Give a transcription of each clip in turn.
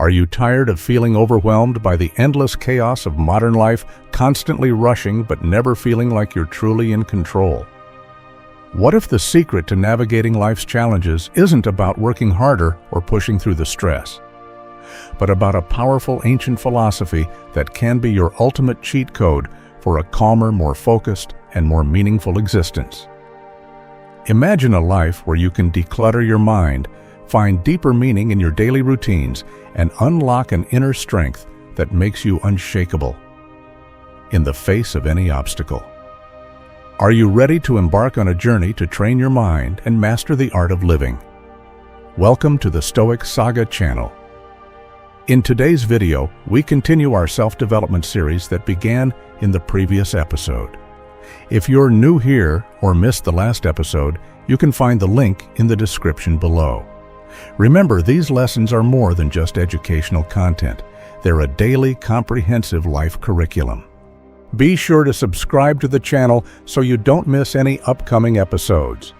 Are you tired of feeling overwhelmed by the endless chaos of modern life, constantly rushing but never feeling like you're truly in control? What if the secret to navigating life's challenges isn't about working harder or pushing through the stress, but about a powerful ancient philosophy that can be your ultimate cheat code for a calmer, more focused, and more meaningful existence? Imagine a life where you can declutter your mind, find deeper meaning in your daily routines, and unlock an inner strength that makes you unshakable in the face of any obstacle. Are you ready to embark on a journey to train your mind and master the art of living? Welcome to the Stoic Saga channel. In today's video, we continue our self-development series that began in the previous episode. If you're new here or missed the last episode, you can find the link in the description below. Remember, these lessons are more than just educational content. They're a daily, comprehensive life curriculum. Be sure to subscribe to the channel so you don't miss any upcoming episodes.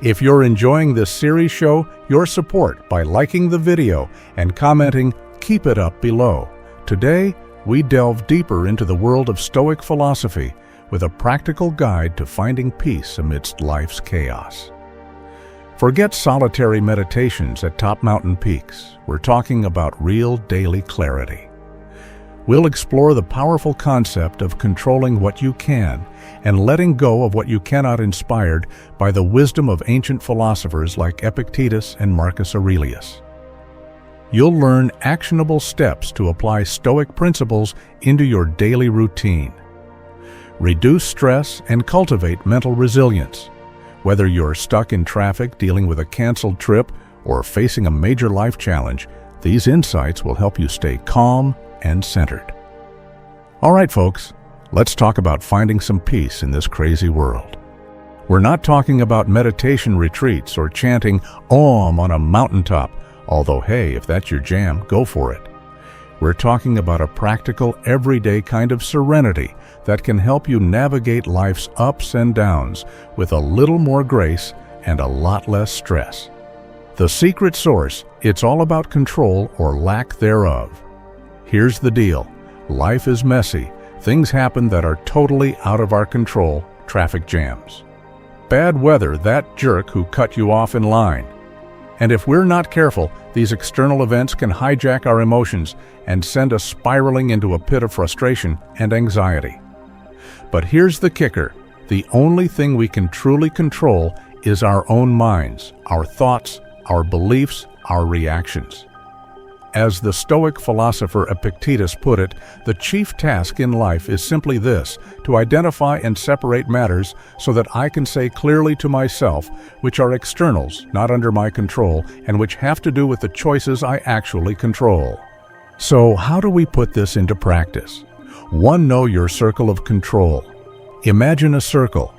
If you're enjoying this series, show your support by liking the video and commenting "Keep it up" below. Today, we delve deeper into the world of Stoic philosophy with a practical guide to finding peace amidst life's chaos. Forget solitary meditations at top mountain peaks. We're talking about real daily clarity. We'll explore the powerful concept of controlling what you can and letting go of what you cannot, inspired by the wisdom of ancient philosophers like Epictetus and Marcus Aurelius. You'll learn actionable steps to apply Stoic principles into your daily routine. Reduce stress and cultivate mental resilience. Whether you're stuck in traffic, dealing with a canceled trip, or facing a major life challenge, these insights will help you stay calm and centered. All right, folks, let's talk about finding some peace in this crazy world. We're not talking about meditation retreats or chanting Om on a mountaintop, although hey, if that's your jam, go for it. We're talking about a practical, everyday kind of serenity that can help you navigate life's ups and downs with a little more grace and a lot less stress. The secret source: it's all about control or lack thereof. Here's the deal. Life is messy. Things happen that are totally out of our control. Traffic jams. Bad weather, that jerk who cut you off in line. And if we're not careful, these external events can hijack our emotions and send us spiraling into a pit of frustration and anxiety. But here's the kicker: the only thing we can truly control is our own minds, our thoughts, our beliefs, our reactions. As the Stoic philosopher Epictetus put it, the chief task in life is simply this: to identify and separate matters so that I can say clearly to myself which are externals, not under my control, and which have to do with the choices I actually control. So how do we put this into practice? 1. Know your circle of control. Imagine a circle.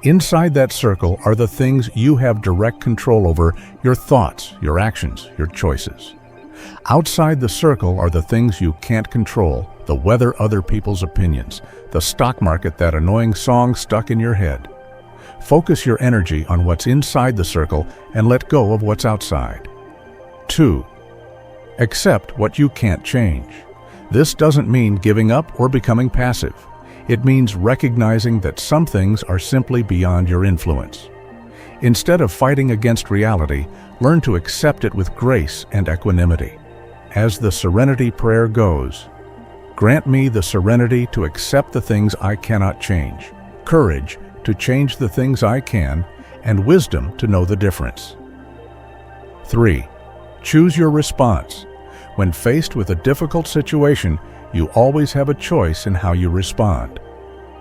Inside that circle are the things you have direct control over: your thoughts, your actions, your choices. Outside the circle are the things you can't control: the weather, other people's opinions, the stock market, that annoying song stuck in your head. Focus your energy on what's inside the circle and let go of what's outside. 2. Accept what you can't change. This doesn't mean giving up or becoming passive. It means recognizing that some things are simply beyond your influence. Instead of fighting against reality, learn to accept it with grace and equanimity. As the serenity prayer goes, grant me the serenity to accept the things I cannot change, courage to change the things I can, and wisdom to know the difference. 3. Choose your response. When faced with a difficult situation, you always have a choice in how you respond.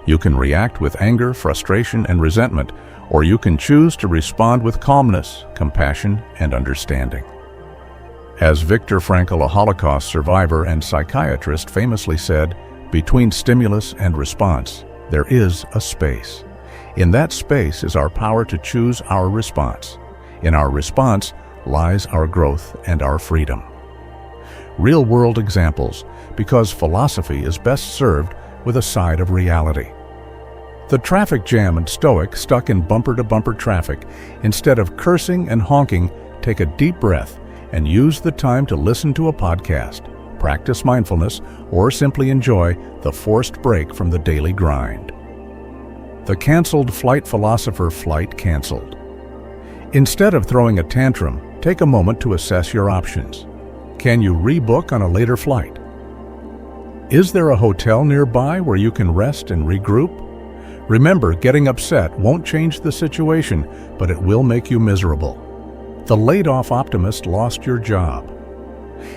You can react with anger, frustration, and resentment, or you can choose to respond with calmness, compassion, and understanding. As Viktor Frankl, a Holocaust survivor and psychiatrist, famously said, "Between stimulus and response, there is a space. In that space is our power to choose our response. In our response lies our growth and our freedom." Real-world examples, because philosophy is best served with a side of reality. The traffic jam and Stoic stuck in bumper-to-bumper traffic. Instead of cursing and honking, take a deep breath and use the time to listen to a podcast, practice mindfulness, or simply enjoy the forced break from the daily grind. The canceled flight philosopher flight canceled. Instead of throwing a tantrum, take a moment to assess your options. Can you rebook on a later flight? Is there a hotel nearby where you can rest and regroup? Remember, getting upset won't change the situation, but it will make you miserable. The laid-off optimist lost your job.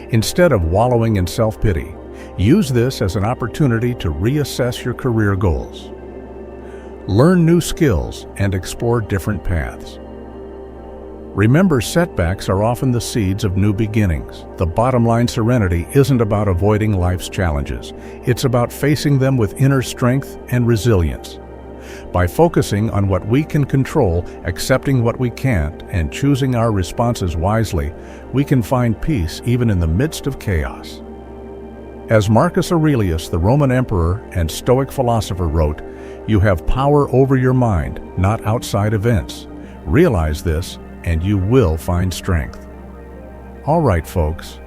Instead of wallowing in self-pity, use this as an opportunity to reassess your career goals. Learn new skills and explore different paths. Remember, setbacks are often the seeds of new beginnings. The bottom line, serenity isn't about avoiding life's challenges. It's about facing them with inner strength and resilience. By focusing on what we can control, accepting what we can't, and choosing our responses wisely, we can find peace even in the midst of chaos. As Marcus Aurelius, the Roman emperor and Stoic philosopher, wrote, "You have power over your mind, not outside events. Realize this, and you will find strength." All right, folks,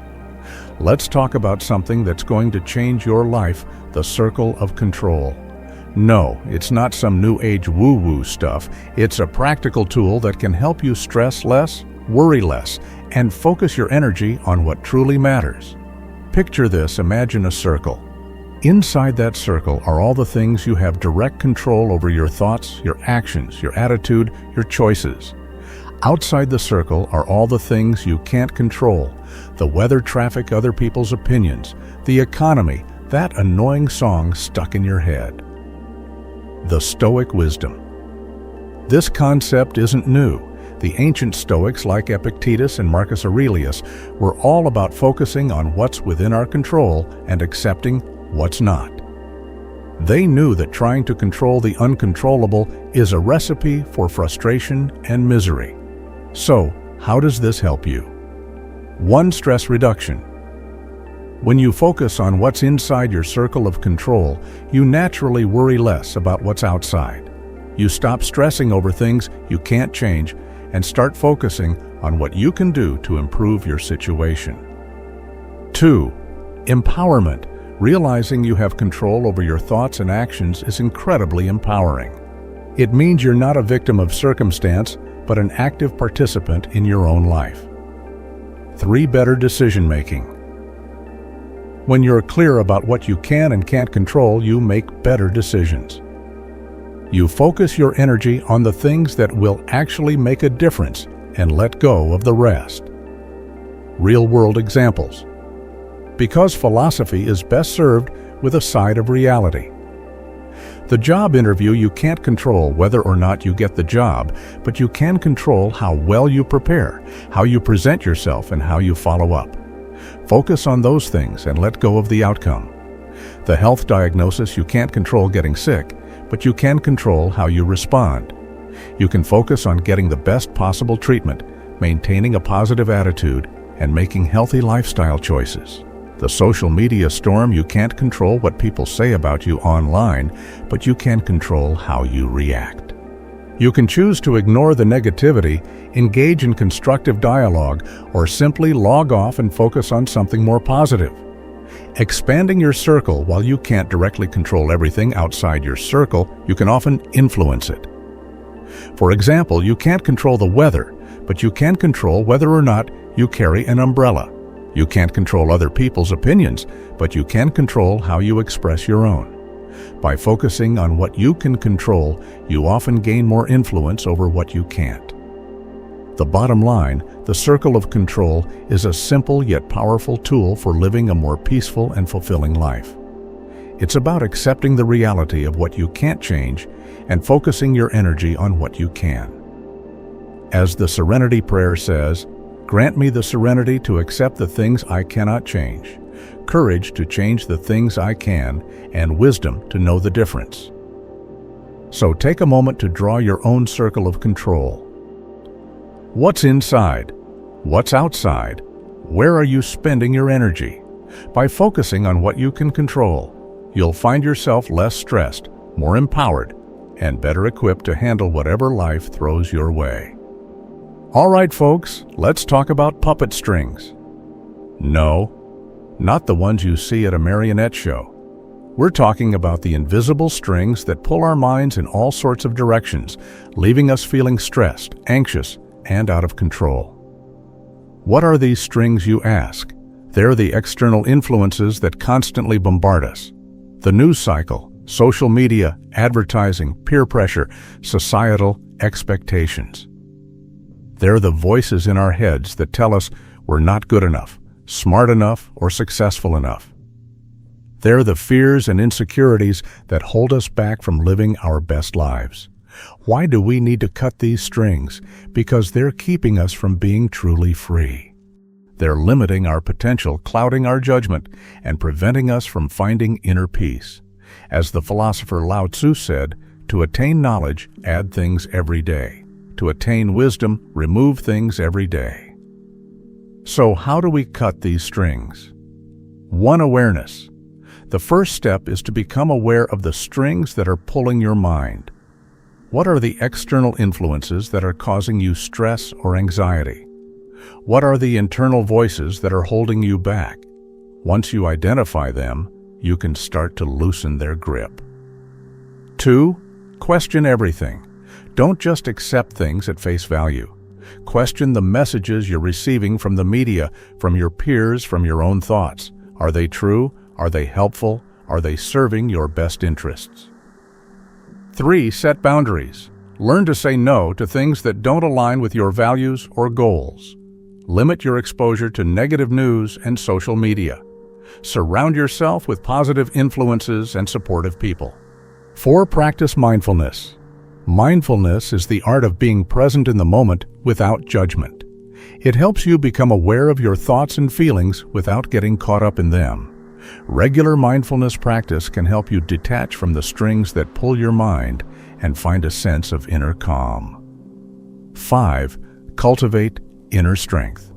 let's talk about something that's going to change your life, the circle of control. No, it's not some new age woo-woo stuff. It's a practical tool that can help you stress less, worry less, and focus your energy on what truly matters. Picture this, imagine a circle. Inside that circle are all the things you have direct control over: your thoughts, your actions, your attitude, your choices. Outside the circle are all the things you can't control: the weather, traffic, other people's opinions, the economy, that annoying song stuck in your head. The Stoic wisdom. This concept isn't new. The ancient Stoics, like Epictetus and Marcus Aurelius, were all about focusing on what's within our control and accepting what's not. They knew that trying to control the uncontrollable is a recipe for frustration and misery. So, how does this help you? 1. Stress reduction. When you focus on what's inside your circle of control, you naturally worry less about what's outside. You stop stressing over things you can't change and start focusing on what you can do to improve your situation. 2. Empowerment. Realizing you have control over your thoughts and actions is incredibly empowering. It means you're not a victim of circumstance, but an active participant in your own life. 3. Better decision-making. When you're clear about what you can and can't control, you make better decisions. You focus your energy on the things that will actually make a difference and let go of the rest. Real-world examples. Because philosophy is best served with a side of reality. The job interview, you can't control whether or not you get the job, but you can control how well you prepare, how you present yourself, and how you follow up. Focus on those things and let go of the outcome. The health diagnosis, you can't control getting sick, but you can control how you respond. You can focus on getting the best possible treatment, maintaining a positive attitude, and making healthy lifestyle choices. The social media storm, you can't control what people say about you online, but you can control how you react. You can choose to ignore the negativity, engage in constructive dialogue, or simply log off and focus on something more positive. Expanding your circle, while you can't directly control everything outside your circle, you can often influence it. For example, you can't control the weather, but you can control whether or not you carry an umbrella. You can't control other people's opinions, but you can control how you express your own. By focusing on what you can control, you often gain more influence over what you can't. The bottom line, the circle of control is a simple yet powerful tool for living a more peaceful and fulfilling life. It's about accepting the reality of what you can't change and focusing your energy on what you can. As the Serenity Prayer says, "Grant me the serenity to accept the things I cannot change, courage to change the things I can, and wisdom to know the difference." So take a moment to draw your own circle of control. What's inside? What's outside? Where are you spending your energy? By focusing on what you can control, you'll find yourself less stressed, more empowered, and better equipped to handle whatever life throws your way. All right, folks, let's talk about puppet strings. No, not the ones you see at a marionette show. We're talking about the invisible strings that pull our minds in all sorts of directions, leaving us feeling stressed, anxious, and out of control. What are these strings, you ask? They're the external influences that constantly bombard us. The news cycle, social media, advertising, peer pressure, societal expectations. They're the voices in our heads that tell us we're not good enough, smart enough, or successful enough. They're the fears and insecurities that hold us back from living our best lives. Why do we need to cut these strings? Because they're keeping us from being truly free. They're limiting our potential, clouding our judgment, and preventing us from finding inner peace. As the philosopher Lao Tzu said, to attain knowledge, add things every day. To attain wisdom, remove things every day. So how do we cut these strings? 1. Awareness. The first step is to become aware of the strings that are pulling your mind. What are the external influences that are causing you stress or anxiety? What are the internal voices that are holding you back? Once you identify them, you can start to loosen their grip. 2. Question everything. Don't just accept things at face value. Question the messages you're receiving from the media, from your peers, from your own thoughts. Are they true? Are they helpful? Are they serving your best interests? 3. Set boundaries. Learn to say no to things that don't align with your values or goals. Limit your exposure to negative news and social media. Surround yourself with positive influences and supportive people. 4. Practice mindfulness. Mindfulness is the art of being present in the moment without judgment. It helps you become aware of your thoughts and feelings without getting caught up in them. Regular mindfulness practice can help you detach from the strings that pull your mind and find a sense of inner calm. 5. Cultivate inner strength.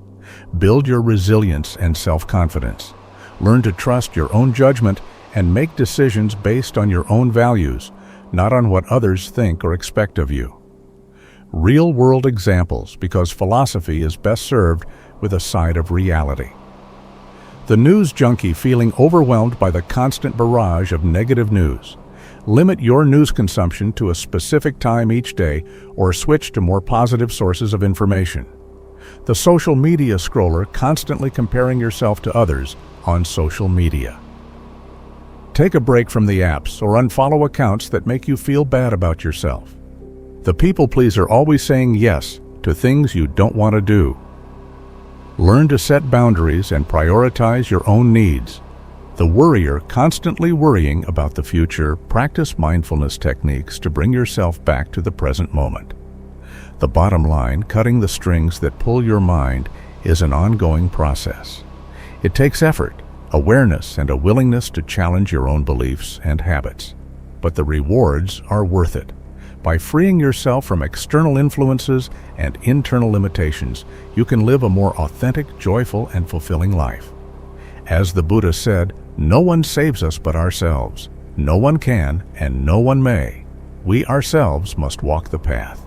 Build your resilience and self-confidence. Learn to trust your own judgment and make decisions based on your own values, not on what others think or expect of you. Real-world examples, because philosophy is best served with a side of reality. The news junkie feeling overwhelmed by the constant barrage of negative news. Limit your news consumption to a specific time each day or switch to more positive sources of information. The social media scroller constantly comparing yourself to others on social media. Take a break from the apps or unfollow accounts that make you feel bad about yourself. The people pleaser always saying yes to things you don't want to do. Learn to set boundaries and prioritize your own needs. The worrier constantly worrying about the future, practice mindfulness techniques to bring yourself back to the present moment. The bottom line, cutting the strings that pull your mind, is an ongoing process. It takes effort, awareness, and a willingness to challenge your own beliefs and habits. But the rewards are worth it. By freeing yourself from external influences and internal limitations, you can live a more authentic, joyful, and fulfilling life. As the Buddha said, no one saves us but ourselves. No one can, and no one may. We ourselves must walk the path.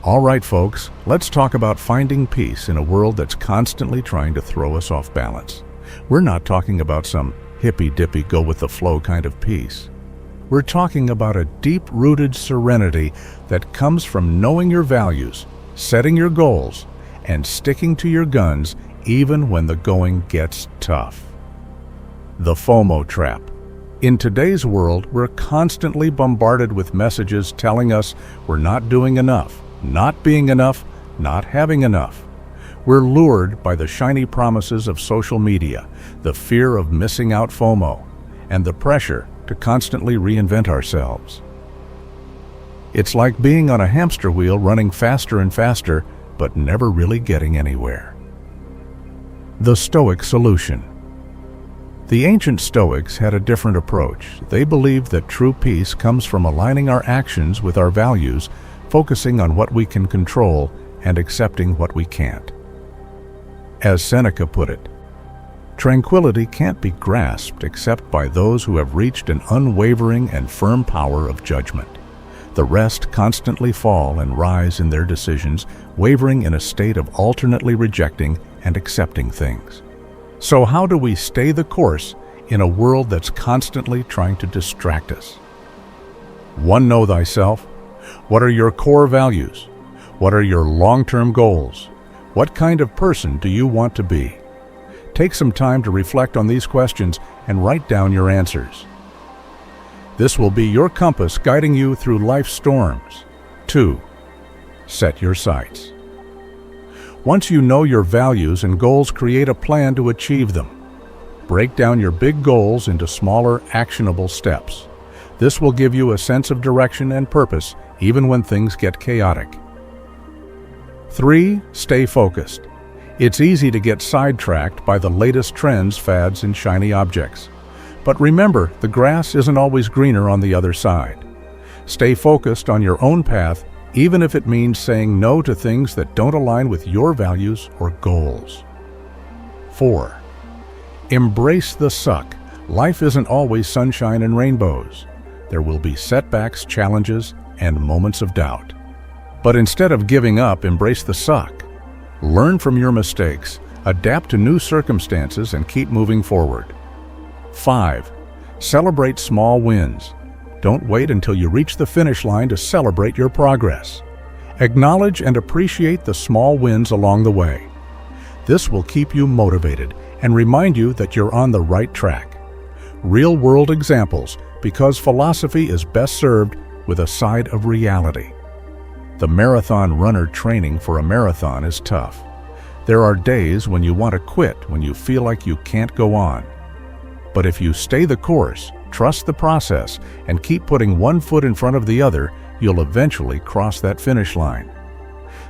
All right, folks, let's talk about finding peace in a world that's constantly trying to throw us off balance. We're not talking about some hippy-dippy, go-with-the-flow kind of peace. We're talking about a deep-rooted serenity that comes from knowing your values, setting your goals, and sticking to your guns even when the going gets tough. The FOMO trap. In today's world, we're constantly bombarded with messages telling us we're not doing enough, not being enough, not having enough. We're lured by the shiny promises of social media, the fear of missing out FOMO, and the pressure to constantly reinvent ourselves. It's like being on a hamster wheel running faster and faster, but never really getting anywhere. The Stoic solution. The ancient Stoics had a different approach. They believed that true peace comes from aligning our actions with our values, focusing on what we can control and accepting what we can't. As Seneca put it, tranquility can't be grasped except by those who have reached an unwavering and firm power of judgment. The rest constantly fall and rise in their decisions, wavering in a state of alternately rejecting and accepting things. So how do we stay the course in a world that's constantly trying to distract us? 1. Know thyself. What are your core values? What are your long-term goals? What kind of person do you want to be? Take some time to reflect on these questions and write down your answers. This will be your compass guiding you through life's storms. 2. Set your sights. Once you know your values and goals, create a plan to achieve them. Break down your big goals into smaller, actionable steps. This will give you a sense of direction and purpose even when things get chaotic. 3. Stay focused. It's easy to get sidetracked by the latest trends, fads, and shiny objects. But remember, the grass isn't always greener on the other side. Stay focused on your own path, even if it means saying no to things that don't align with your values or goals. 4. Embrace the suck. Life isn't always sunshine and rainbows. There will be setbacks, challenges, and moments of doubt. But instead of giving up, embrace the suck. Learn from your mistakes, adapt to new circumstances, and keep moving forward. 5. Celebrate small wins. Don't wait until you reach the finish line to celebrate your progress. Acknowledge and appreciate the small wins along the way. This will keep you motivated and remind you that you're on the right track. Real-world examples, because philosophy is best served with a side of reality. The marathon runner training for a marathon is tough. There are days when you want to quit, when you feel like you can't go on. But if you stay the course, trust the process, and keep putting one foot in front of the other, you'll eventually cross that finish line.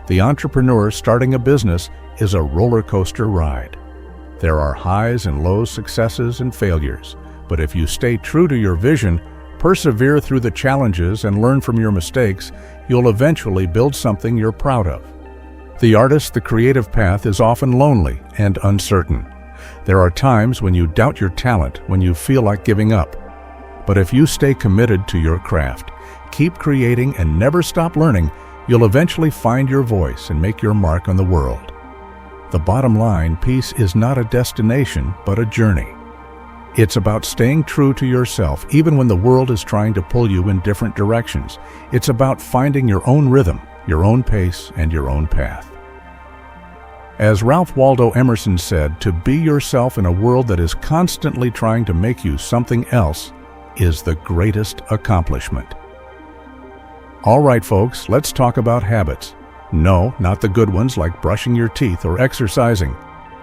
The entrepreneur starting a business is a roller coaster ride. There are highs and lows, successes and failures. But if you stay true to your vision, persevere through the challenges, and learn from your mistakes, you'll eventually build something you're proud of. The artist, the creative path is often lonely and uncertain. There are times when you doubt your talent, when you feel like giving up. But if you stay committed to your craft, keep creating, and never stop learning, you'll eventually find your voice and make your mark on the world. The bottom line, peace is not a destination, but a journey. It's about staying true to yourself, even when the world is trying to pull you in different directions. It's about finding your own rhythm, your own pace, and your own path. As Ralph Waldo Emerson said, to be yourself in a world that is constantly trying to make you something else is the greatest accomplishment. All right, folks, let's talk about habits. No, not the good ones like brushing your teeth or exercising.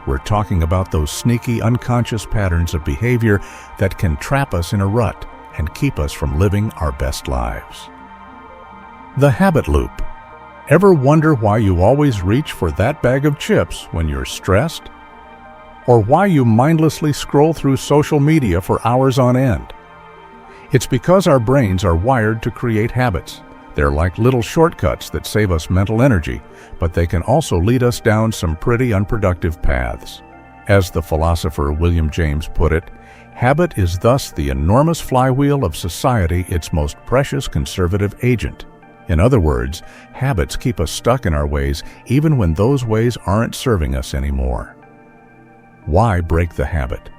We're talking about those sneaky, unconscious patterns of behavior that can trap us in a rut and keep us from living our best lives. The habit loop. Ever wonder why you always reach for that bag of chips when you're stressed? Or why you mindlessly scroll through social media for hours on end? It's because our brains are wired to create habits. They're like little shortcuts that save us mental energy, but they can also lead us down some pretty unproductive paths. As the philosopher William James put it, habit is thus the enormous flywheel of society, its most precious conservative agent. In other words, habits keep us stuck in our ways even when those ways aren't serving us anymore. Why break the habit?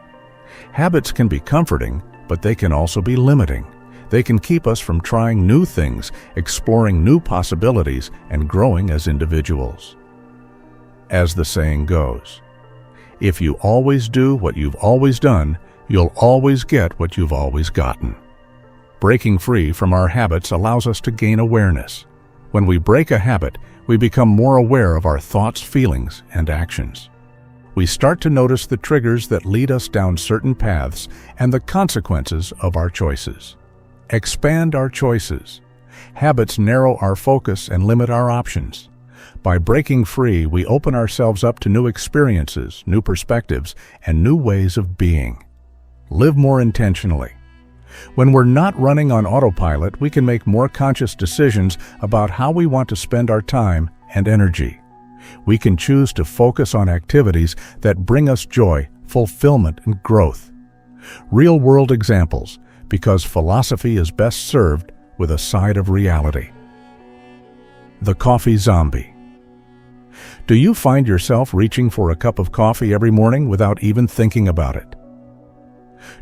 Habits can be comforting, but they can also be limiting. They can keep us from trying new things, exploring new possibilities, and growing as individuals. As the saying goes, if you always do what you've always done, you'll always get what you've always gotten. Breaking free from our habits allows us to gain awareness. When we break a habit, we become more aware of our thoughts, feelings, and actions. We start to notice the triggers that lead us down certain paths and the consequences of our choices. Expand our choices. Habits narrow our focus and limit our options. By breaking free, we open ourselves up to new experiences, new perspectives, and new ways of being. Live more intentionally. When we're not running on autopilot, we can make more conscious decisions about how we want to spend our time and energy. We can choose to focus on activities that bring us joy, fulfillment, and growth. Real-world examples. Because philosophy is best served with a side of reality. The coffee zombie. Do you find yourself reaching for a cup of coffee every morning without even thinking about it?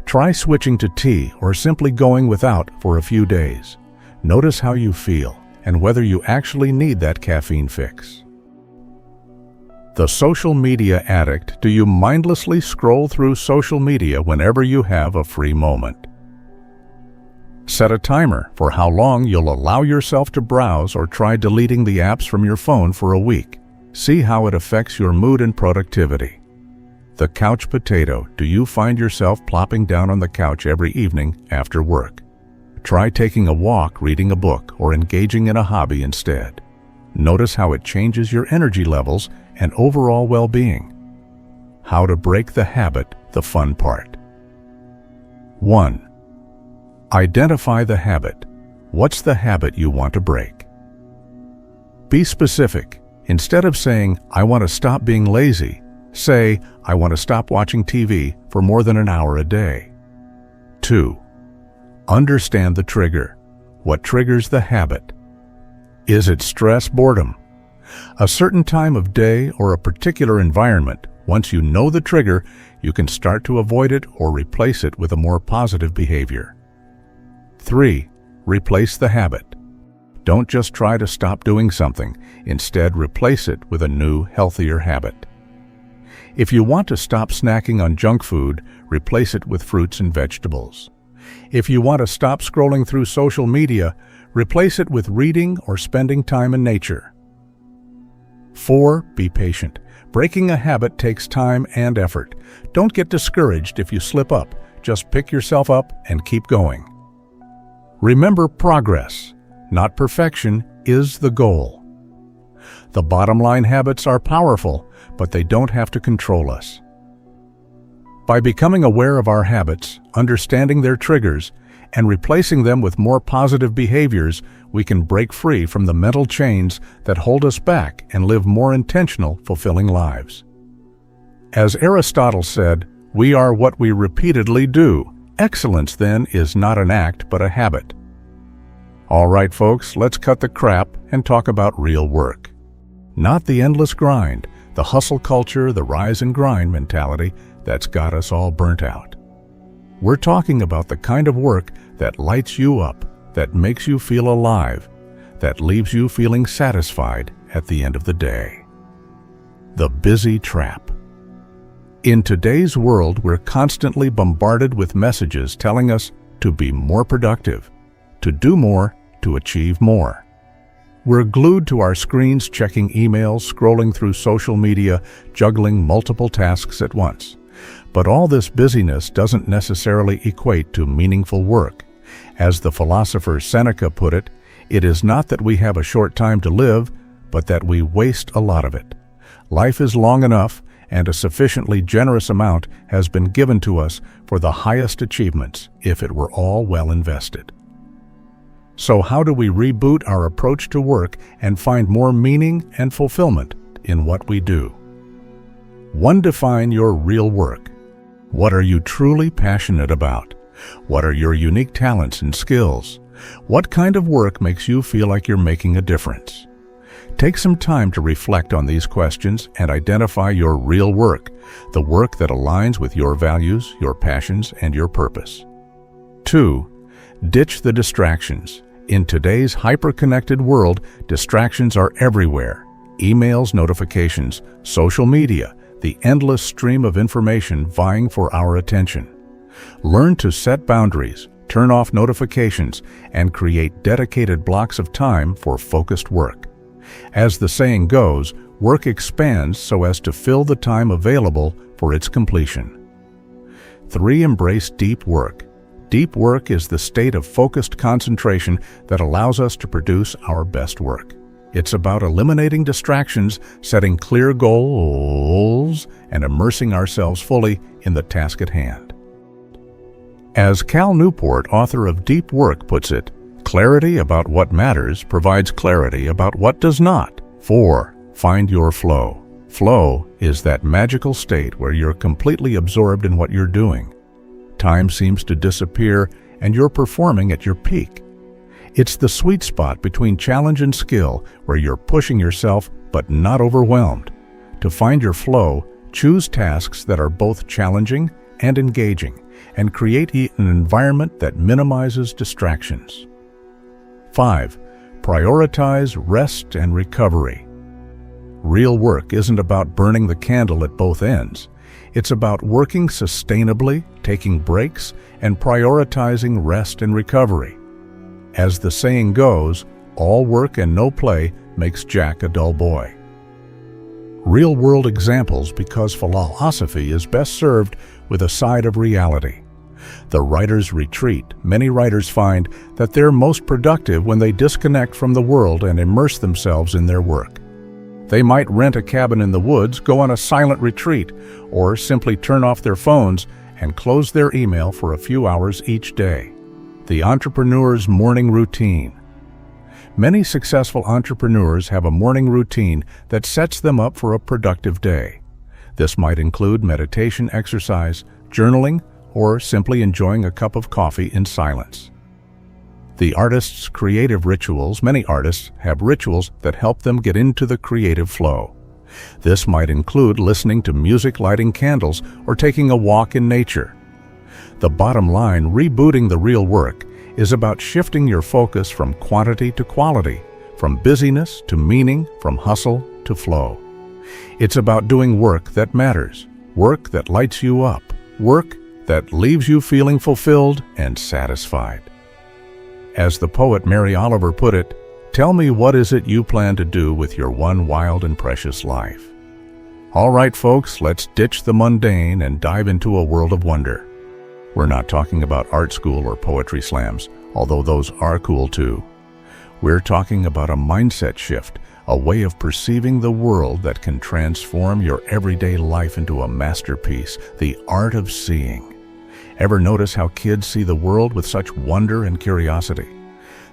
Try switching to tea or simply going without for a few days. Notice how you feel and whether you actually need that caffeine fix. The social media addict. Do you mindlessly scroll through social media whenever you have a free moment? Set a timer for how long you'll allow yourself to browse or try deleting the apps from your phone for a week. See how it affects your mood and productivity. The couch potato. Do you find yourself plopping down on the couch every evening after work? Try taking a walk, reading a book, or engaging in a hobby instead. Notice how it changes your energy levels and overall well-being. How to break the habit, the fun part. 1. Identify the habit. What's the habit you want to break? Be specific. Instead of saying, "I want to stop being lazy," say, "I want to stop watching TV for more than an hour a day." 2. Understand the trigger. What triggers the habit? Is it stress, boredom? A certain time of day or a particular environment? Once you know the trigger, you can start to avoid it or replace it with a more positive behavior. 3. Replace the habit. Don't just try to stop doing something. Instead, replace it with a new, healthier habit. If you want to stop snacking on junk food, replace it with fruits and vegetables. If you want to stop scrolling through social media, replace it with reading or spending time in nature. 4. Be patient. Breaking a habit takes time and effort. Don't get discouraged if you slip up. Just pick yourself up and keep going. Remember, progress, not perfection, is the goal. The bottom line: habits are powerful, but they don't have to control us. By becoming aware of our habits, understanding their triggers, and replacing them with more positive behaviors, we can break free from the mental chains that hold us back and live more intentional, fulfilling lives. As Aristotle said, "We are what we repeatedly do." Excellence, then, is not an act, but a habit. All right, folks, let's cut the crap and talk about real work. Not the endless grind, the hustle culture, the rise and grind mentality that's got us all burnt out. We're talking about the kind of work that lights you up, that makes you feel alive, that leaves you feeling satisfied at the end of the day. The busy trap. In today's world, we're constantly bombarded with messages telling us to be more productive, to do more, to achieve more. We're glued to our screens, checking emails, scrolling through social media, juggling multiple tasks at once. But all this busyness doesn't necessarily equate to meaningful work. As the philosopher Seneca put it, it is not that we have a short time to live, but that we waste a lot of it. Life is long enough, and a sufficiently generous amount has been given to us for the highest achievements if it were all well invested. So how do we reboot our approach to work and find more meaning and fulfillment in what we do? 1. Define your real work. What are you truly passionate about? What are your unique talents and skills? What kind of work makes you feel like you're making a difference? Take some time to reflect on these questions and identify your real work, the work that aligns with your values, your passions, and your purpose. 2. Ditch the distractions. In today's hyper-connected world, distractions are everywhere. Emails, notifications, social media, the endless stream of information vying for our attention. Learn to set boundaries, turn off notifications, and create dedicated blocks of time for focused work. As the saying goes, work expands so as to fill the time available for its completion. 3. Embrace deep work. Deep work is the state of focused concentration that allows us to produce our best work. It's about eliminating distractions, setting clear goals, and immersing ourselves fully in the task at hand. As Cal Newport, author of Deep Work, puts it, clarity about what matters provides clarity about what does not. 4. Find your flow. Flow is that magical state where you're completely absorbed in what you're doing. Time seems to disappear and you're performing at your peak. It's the sweet spot between challenge and skill where you're pushing yourself but not overwhelmed. To find your flow, choose tasks that are both challenging and engaging, and create an environment that minimizes distractions. 5. Prioritize rest and recovery. Real work isn't about burning the candle at both ends. It's about working sustainably, taking breaks, and prioritizing rest and recovery. As the saying goes, all work and no play makes Jack a dull boy. Real-world examples, because philosophy is best served with a side of reality. The writer's retreat. Many writers find that they're most productive when they disconnect from the world and immerse themselves in their work. They might rent a cabin in the woods, go on a silent retreat, or simply turn off their phones and close their email for a few hours each day. The entrepreneur's morning routine. Many successful entrepreneurs have a morning routine that sets them up for a productive day. This might include meditation, exercise, journaling, or simply enjoying a cup of coffee in silence. The artist's creative rituals. Many artists have rituals that help them get into the creative flow. This might include listening to music, lighting candles, or taking a walk in nature. The bottom line, rebooting the real work, is about shifting your focus from quantity to quality, from busyness to meaning, from hustle to flow. It's about doing work that matters, work that lights you up, work that leaves you feeling fulfilled and satisfied. As the poet Mary Oliver put it, "Tell me, what is it you plan to do with your one wild and precious life?" All right, folks, let's ditch the mundane and dive into a world of wonder. We're not talking about art school or poetry slams, although those are cool too. We're talking about a mindset shift, a way of perceiving the world that can transform your everyday life into a masterpiece, the art of seeing. Ever notice how kids see the world with such wonder and curiosity?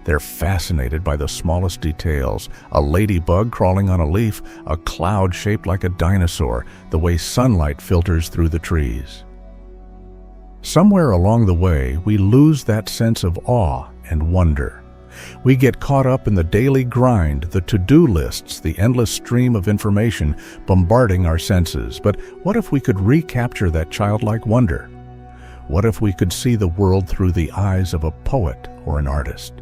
They're fascinated by the smallest details, a ladybug crawling on a leaf, a cloud shaped like a dinosaur, the way sunlight filters through the trees. Somewhere along the way, we lose that sense of awe and wonder. We get caught up in the daily grind, the to-do lists, the endless stream of information bombarding our senses. But what if we could recapture that childlike wonder? What if we could see the world through the eyes of a poet or an artist?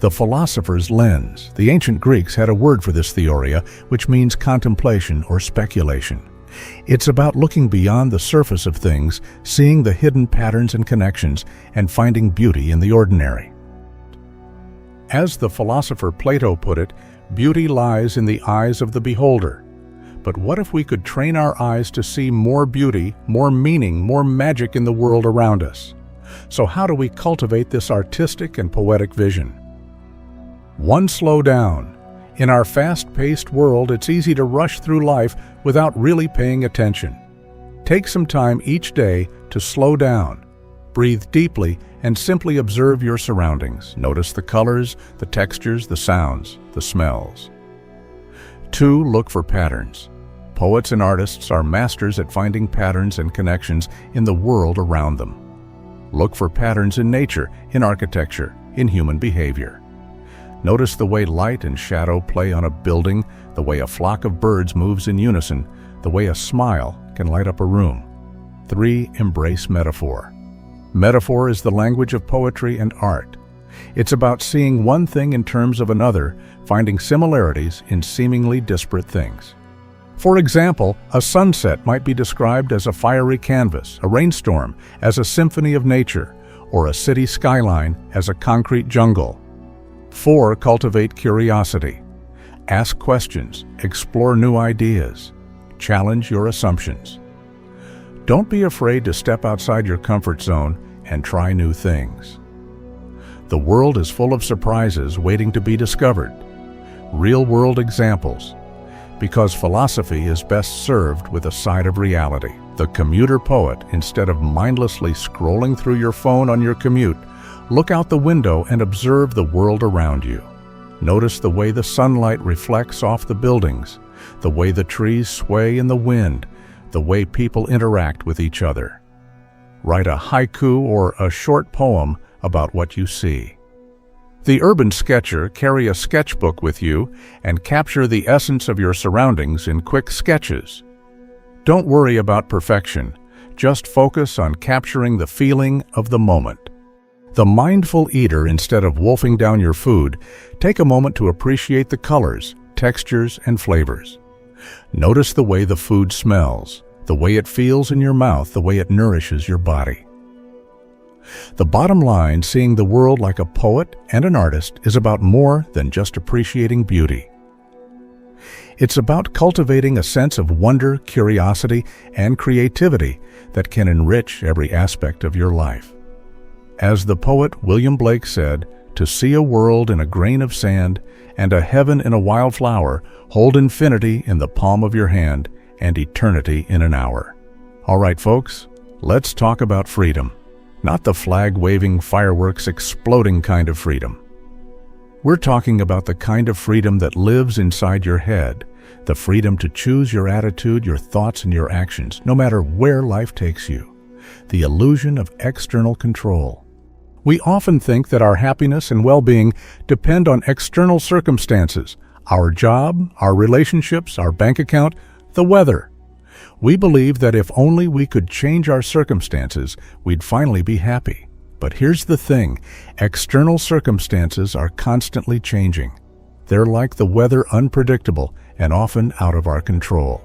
The philosopher's lens. The ancient Greeks had a word for this theoria, which means contemplation or speculation. It's about looking beyond the surface of things, seeing the hidden patterns and connections, and finding beauty in the ordinary. As the philosopher Plato put it, beauty lies in the eyes of the beholder. But what if we could train our eyes to see more beauty, more meaning, more magic in the world around us? So how do we cultivate this artistic and poetic vision? 1. Slow down. In our fast-paced world, it's easy to rush through life without really paying attention. Take some time each day to slow down. Breathe deeply and simply observe your surroundings. Notice the colors, the textures, the sounds, the smells. 2. Look for patterns. Poets and artists are masters at finding patterns and connections in the world around them. Look for patterns in nature, in architecture, in human behavior. Notice the way light and shadow play on a building, the way a flock of birds moves in unison, the way a smile can light up a room. 3. Embrace metaphor. Metaphor is the language of poetry and art. It's about seeing one thing in terms of another, finding similarities in seemingly disparate things. For example, a sunset might be described as a fiery canvas, a rainstorm as a symphony of nature, or a city skyline as a concrete jungle. 4. Cultivate curiosity. Ask questions, explore new ideas, challenge your assumptions. Don't be afraid to step outside your comfort zone and try new things. The world is full of surprises waiting to be discovered. Real-world examples. Because philosophy is best served with a side of reality. The commuter poet, instead of mindlessly scrolling through your phone on your commute, look out the window and observe the world around you. Notice the way the sunlight reflects off the buildings, the way the trees sway in the wind, the way people interact with each other. Write a haiku or a short poem about what you see. The urban sketcher carry a sketchbook with you and capture the essence of your surroundings in quick sketches. Don't worry about perfection. Just focus on capturing the feeling of the moment. The mindful eater, instead of wolfing down your food, take a moment to appreciate the colors, textures, and flavors. Notice the way the food smells, the way it feels in your mouth, the way it nourishes your body. The bottom line, seeing the world like a poet and an artist, is about more than just appreciating beauty. It's about cultivating a sense of wonder, curiosity, and creativity that can enrich every aspect of your life. As the poet William Blake said, "To see a world in a grain of sand and a heaven in a wild flower, hold infinity in the palm of your hand and eternity in an hour." All right, folks, let's talk about freedom. Not the flag-waving, fireworks exploding kind of freedom. We're talking about the kind of freedom that lives inside your head, the freedom to choose your attitude, your thoughts, and your actions, no matter where life takes you. The illusion of external control. We often think that our happiness and well-being depend on external circumstances, our job, our relationships, our bank account, the weather. We believe that if only we could change our circumstances, we'd finally be happy. But here's the thing, external circumstances are constantly changing. They're like the weather, unpredictable and often out of our control.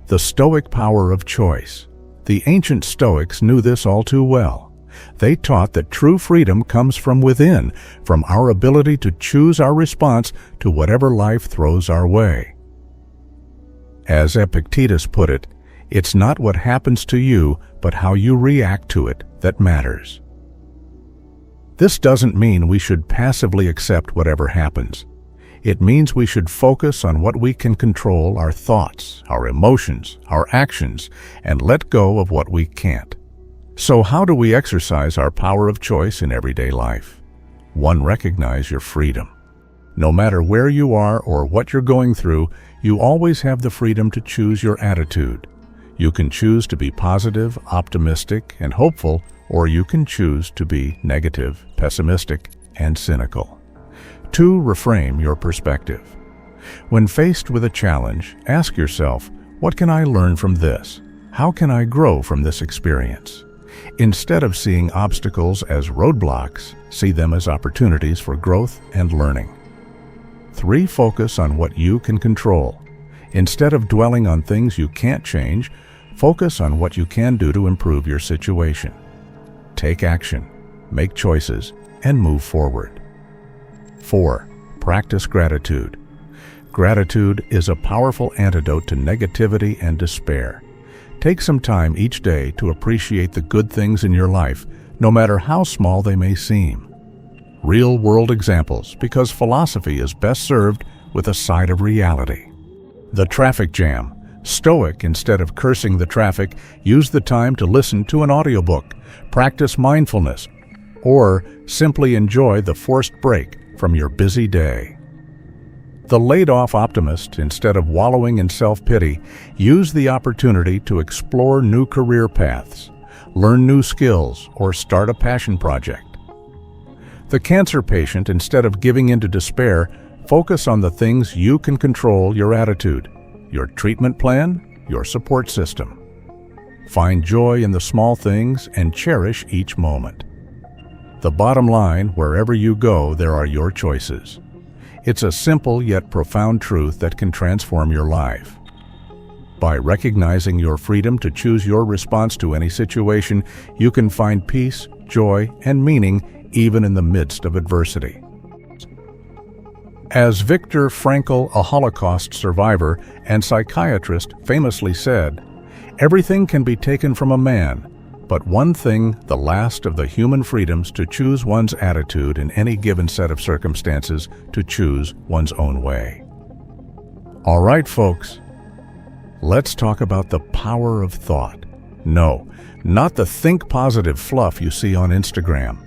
The Stoic power of choice. The ancient Stoics knew this all too well. They taught that true freedom comes from within, from our ability to choose our response to whatever life throws our way. As Epictetus put it, it's not what happens to you, but how you react to it that matters. This doesn't mean we should passively accept whatever happens. It means we should focus on what we can control, our thoughts, our emotions, our actions, and let go of what we can't. So how do we exercise our power of choice in everyday life? 1. Recognize your freedom. No matter where you are or what you're going through, you always have the freedom to choose your attitude. You can choose to be positive, optimistic, and hopeful, or you can choose to be negative, pessimistic, and cynical. 2. Reframe your perspective. When faced with a challenge, ask yourself, what can I learn from this? How can I grow from this experience? Instead of seeing obstacles as roadblocks, see them as opportunities for growth and learning. 3. Focus on what you can control. Instead of dwelling on things you can't change, focus on what you can do to improve your situation. Take action, make choices, and move forward. 4. Practice gratitude. Gratitude is a powerful antidote to negativity and despair. Take some time each day to appreciate the good things in your life, no matter how small they may seem. Real-world examples, because philosophy is best served with a side of reality. The traffic jam. Stoic, instead of cursing the traffic, use the time to listen to an audiobook, practice mindfulness, or simply enjoy the forced break from your busy day. The laid-off optimist, instead of wallowing in self-pity, use the opportunity to explore new career paths, learn new skills, or start a passion project. The cancer patient, instead of giving in to despair, focus on the things you can control, your attitude, your treatment plan, your support system. Find joy in the small things and cherish each moment. The bottom line, wherever you go, there are your choices. It's a simple yet profound truth that can transform your life. By recognizing your freedom to choose your response to any situation, you can find peace, joy, and meaning even in the midst of adversity. As Viktor Frankl, a Holocaust survivor and psychiatrist, famously said, "Everything can be taken from a man, but one thing, the last of the human freedoms, to choose one's attitude in any given set of circumstances, to choose one's own way." All right, folks, let's talk about the power of thought. No, not the think positive fluff you see on Instagram.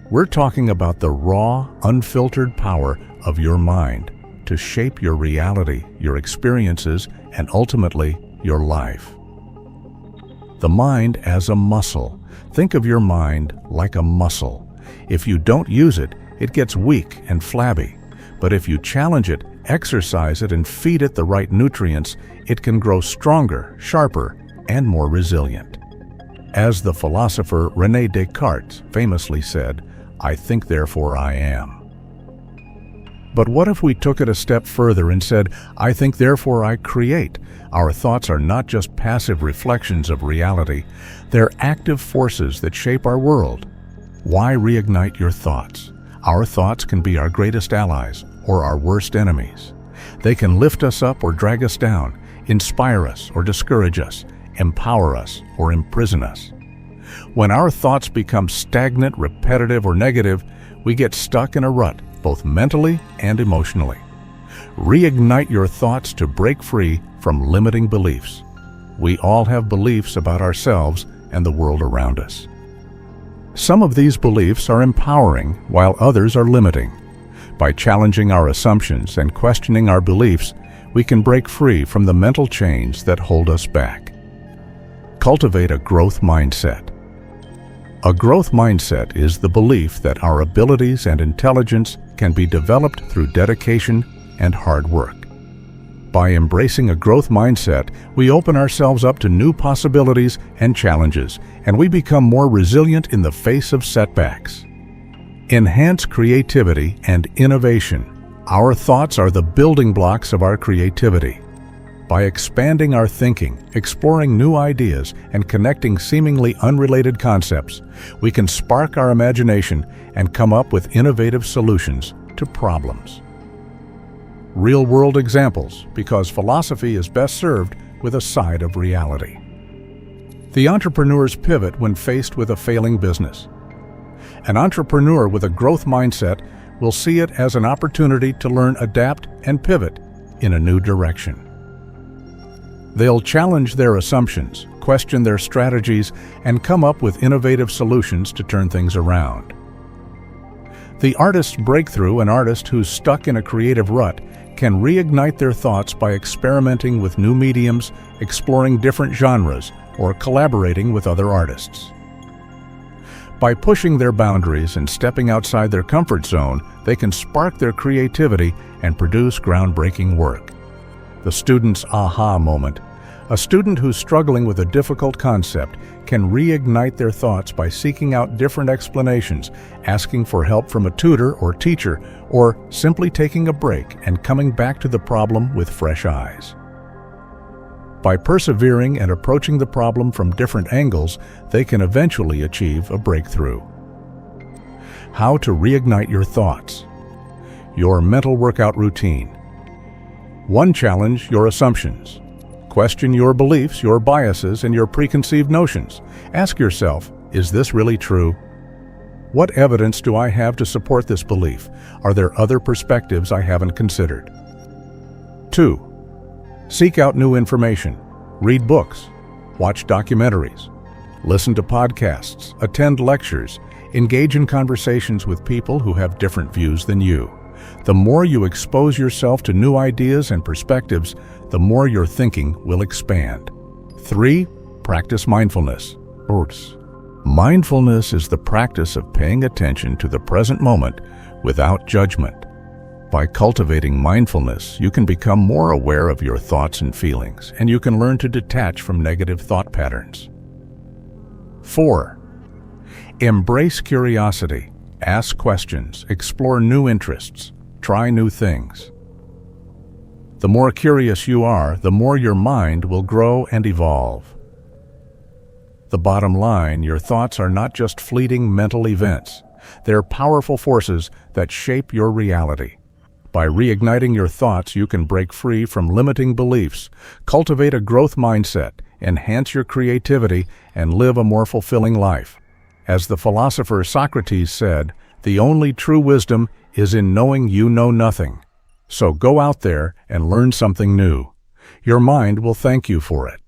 We're talking about the raw, unfiltered power of your mind to shape your reality, your experiences, and ultimately, your life. The mind as a muscle. Think of your mind like a muscle. If you don't use it, it gets weak and flabby. But if you challenge it, exercise it, and feed it the right nutrients, it can grow stronger, sharper, and more resilient. As the philosopher René Descartes famously said, "I think, therefore I am." But what if we took it a step further and said, "I think, therefore I create"? Our thoughts are not just passive reflections of reality. They're active forces that shape our world. Why reignite your thoughts? Our thoughts can be our greatest allies or our worst enemies. They can lift us up or drag us down, inspire us or discourage us, empower us or imprison us. When our thoughts become stagnant, repetitive, or negative, we get stuck in a rut, both mentally and emotionally. Reignite your thoughts to break free from limiting beliefs. We all have beliefs about ourselves and the world around us. Some of these beliefs are empowering, while others are limiting. By challenging our assumptions and questioning our beliefs, we can break free from the mental chains that hold us back. Cultivate a growth mindset. A growth mindset is the belief that our abilities and intelligence can be developed through dedication and hard work. By embracing a growth mindset, we open ourselves up to new possibilities and challenges, and we become more resilient in the face of setbacks. Enhance creativity and innovation. Our thoughts are the building blocks of our creativity. By expanding our thinking, exploring new ideas, and connecting seemingly unrelated concepts, we can spark our imagination and come up with innovative solutions to problems. Real-world examples, because philosophy is best served with a side of reality. The entrepreneur's pivot when faced with a failing business. An entrepreneur with a growth mindset will see it as an opportunity to learn, adapt, and pivot in a new direction. They'll challenge their assumptions, question their strategies, and come up with innovative solutions to turn things around. The artist's breakthrough, an artist who's stuck in a creative rut, can reignite their thoughts by experimenting with new mediums, exploring different genres, or collaborating with other artists. By pushing their boundaries and stepping outside their comfort zone, they can spark their creativity and produce groundbreaking work. The student's aha moment. A student who's struggling with a difficult concept can reignite their thoughts by seeking out different explanations, asking for help from a tutor or teacher, or simply taking a break and coming back to the problem with fresh eyes. By persevering and approaching the problem from different angles, they can eventually achieve a breakthrough. How to reignite your thoughts. Your mental workout routine. 1. Challenge your assumptions. Question your beliefs, your biases, and your preconceived notions. Ask yourself, is this really true? What evidence do I have to support this belief? Are there other perspectives I haven't considered? 2. Seek out new information. Read books. Watch documentaries. Listen to podcasts. Attend lectures. Engage in conversations with people who have different views than you. The more you expose yourself to new ideas and perspectives, the more your thinking will expand. 3. Practice mindfulness. Mindfulness is the practice of paying attention to the present moment without judgment. By cultivating mindfulness, you can become more aware of your thoughts and feelings, and you can learn to detach from negative thought patterns. 4. Embrace curiosity. Ask questions, explore new interests, try new things. The more curious you are, the more your mind will grow and evolve. The bottom line, your thoughts are not just fleeting mental events. They're powerful forces that shape your reality. By reigniting your thoughts, you can break free from limiting beliefs, cultivate a growth mindset, enhance your creativity, and live a more fulfilling life. As the philosopher Socrates said, the only true wisdom is in knowing you know nothing. So go out there and learn something new. Your mind will thank you for it.